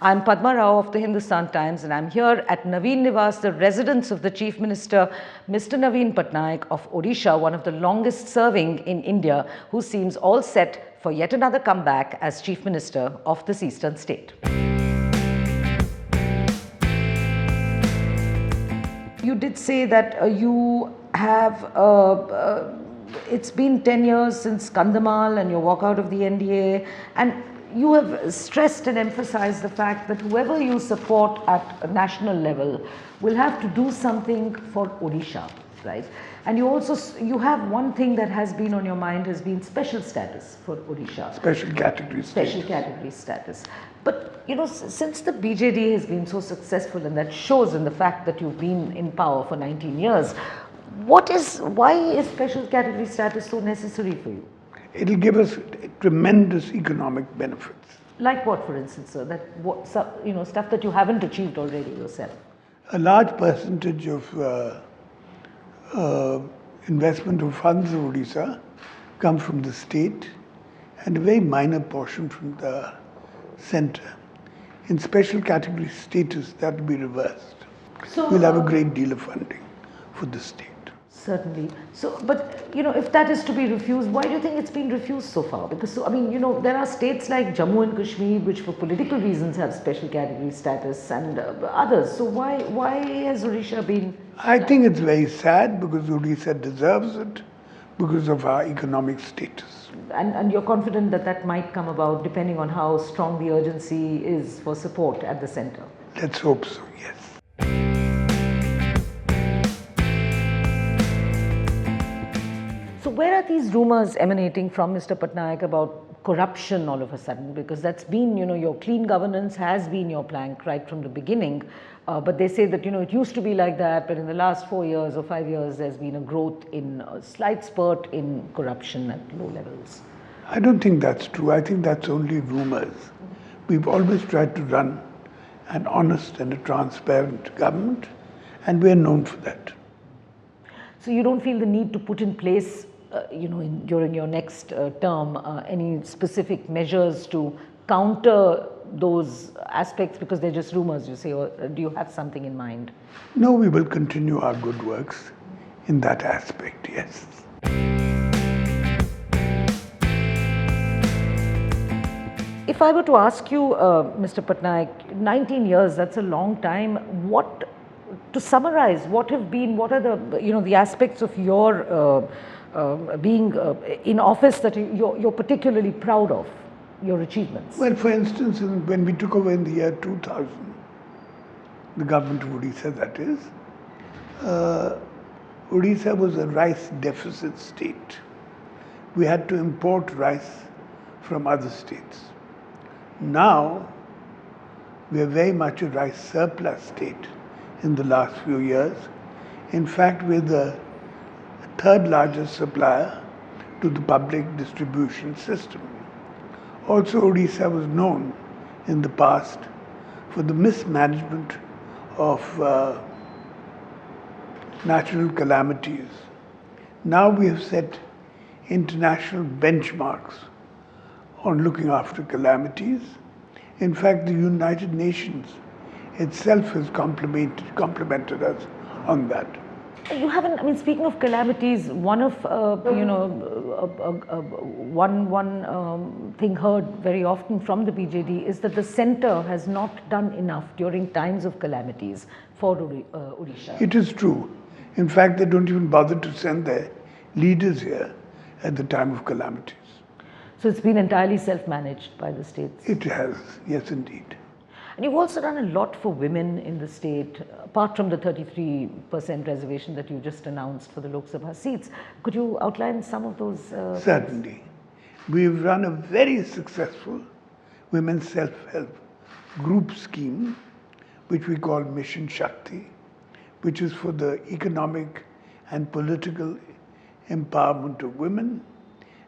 I'm Padma Rao of the Hindustan Times, and I'm here at Naveen Niwas, the residence of the Chief Minister, Mr. Naveen Patnaik of Odisha, one of the longest serving in India, who seems all set for yet another comeback as Chief Minister of this eastern state. You did say that you have, it's been 10 years since Kandamal and your walkout of the NDA, and you have stressed and emphasized the fact that whoever you support at a national level will have to do something for Odisha, right? And you have one thing that has been on your mind has been special status for Odisha. Special category status. Special category status. But since the BJD has been so successful, and that shows in the fact that you've been in power for 19 years, why is special category status so necessary for you? It'll give us tremendous economic benefits. Like what, for instance, sir? Stuff that you haven't achieved already yourself. A large percentage of investment of funds of Odisha come from the state, and a very minor portion from the centre. In special category status, that will be reversed. So we'll have a great deal of funding for the state. Certainly. So, but if that is to be refused, why do you think it's been refused so far? Because there are states like Jammu and Kashmir which, for political reasons, have special category status, and others. So why has Odisha been? I think it's very sad because Odisha deserves it because of our economic status. And you're confident that that might come about depending on how strong the urgency is for support at the centre? Let's hope so, yes. So where are these rumours emanating from, Mr. Patnaik, about corruption all of a sudden? Because that's been, your clean governance has been your plank right from the beginning. But they say that, it used to be like that, but in the last 4 years or 5 years, there's been a growth in a slight spurt in corruption at low levels. I don't think that's true. I think that's only rumours. We've always tried to run an honest and a transparent government, and we're known for that. So you don't feel the need to put in place during your next term, any specific measures to counter those aspects, because they're just rumors, you say, or do you have something in mind? No, we will continue our good works in that aspect, yes. If I were to ask you, Mr. Patnaik, 19 years, that's a long time. To summarize, what are the the aspects of your being in office that you're particularly proud of, your achievements? Well, for instance, when we took over in the year 2000, the government of Odisha, that is, Odisha was a rice deficit state. We had to import rice from other states. Now, we are very much a rice surplus state in the last few years. In fact, we're the third largest supplier to the public distribution system. Also, Odisha was known in the past for the mismanagement of natural calamities. Now we have set international benchmarks on looking after calamities. In fact, the United Nations itself has complimented us on that. You haven't, speaking of calamities, one of, one thing heard very often from the BJD is that the centre has not done enough during times of calamities for Odisha. It is true. In fact, they don't even bother to send their leaders here at the time of calamities. So it's been entirely self-managed by the states? It has, yes indeed. And you've also done a lot for women in the state, apart from the 33% reservation that you just announced for the Lok Sabha seats. Could you outline some of those? Certainly. We've run a very successful women's self-help group scheme, which we call Mission Shakti, which is for the economic and political empowerment of women,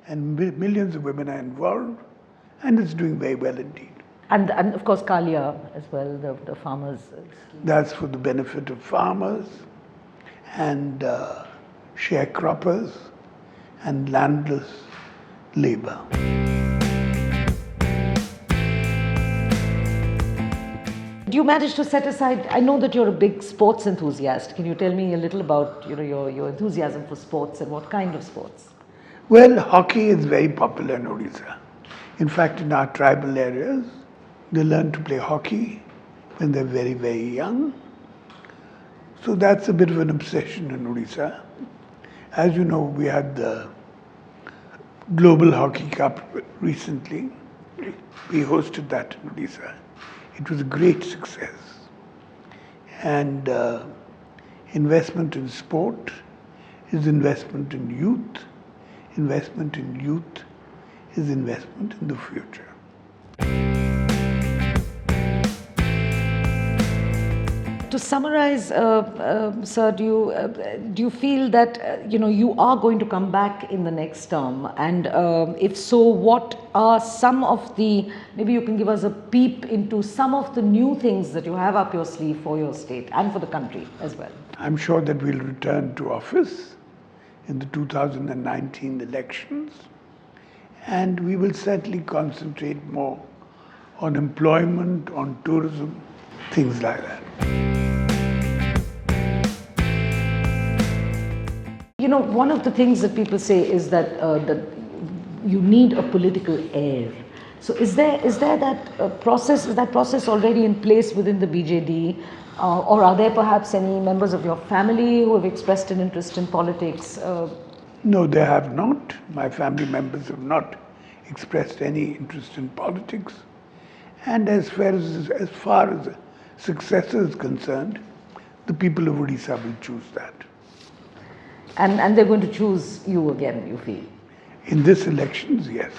and millions of women are involved, and it's doing very well indeed. And of course Kalia as well, the farmers. That's for the benefit of farmers and sharecroppers and landless labor. you manage to set aside, I know that you're a big sports enthusiast. Can you tell me a little about your enthusiasm for sports and what kind of sports? Well, hockey is very popular in Odisha. In fact, in our tribal areas, they learn to play hockey when they're very, very young. So that's a bit of an obsession in Odisha. As you know, we had the Global Hockey Cup recently. We hosted that in Odisha. It was a great success. And investment in sport is investment in youth. Investment in youth is investment in the future. To summarize, sir, do you feel that you are going to come back in the next term, and if so, what are some of the, maybe you can give us a peep into some of the new things that you have up your sleeve for your state and for the country as well? I'm sure that we'll return to office in the 2019 elections, and we will certainly concentrate more on employment, on tourism, things like that. One of the things that people say is that you need a political heir. So is there that process? Is that process already in place within the BJD, or are there perhaps any members of your family who have expressed an interest in politics? No, they have not. My family members have not expressed any interest in politics. And as far as a successor is concerned, the people of Odisha will choose that. And they're going to choose you again, you feel? In this elections, yes.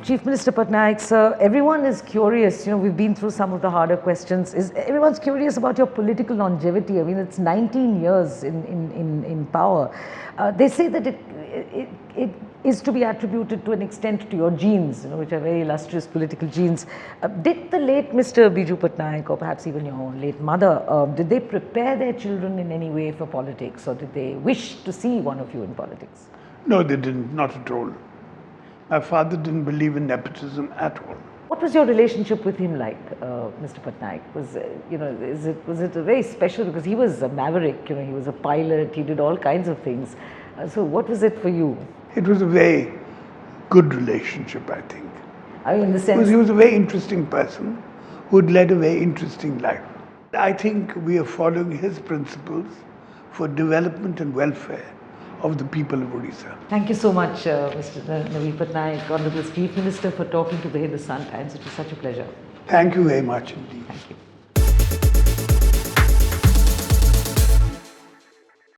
Chief Minister Patnaik, sir, everyone is curious. We've been through some of the harder questions. Everyone's curious about your political longevity. I mean, it's 19 years in power. They say that it is to be attributed to an extent to your genes, which are very illustrious political genes. Did the late Mr. Biju Patnaik, or perhaps even your late mother, did they prepare their children in any way for politics, or did they wish to see one of you in politics? No, they didn't, not at all. My father didn't believe in nepotism at all. What was your relationship with him like, Mr. Patnaik? Was it a very special, because he was a maverick, he was a pilot, he did all kinds of things. So what was it for you? It was a very good relationship, I think. I mean, in the sense, because he was a very interesting person who had led a very interesting life. I think we are following his principles for development and welfare of the people of Odisha. Thank you so much, Mr. Naveen Patnaik, Honorable Chief Minister, for talking to the Hindustan Times. It was such a pleasure. Thank you very much indeed. Thank you.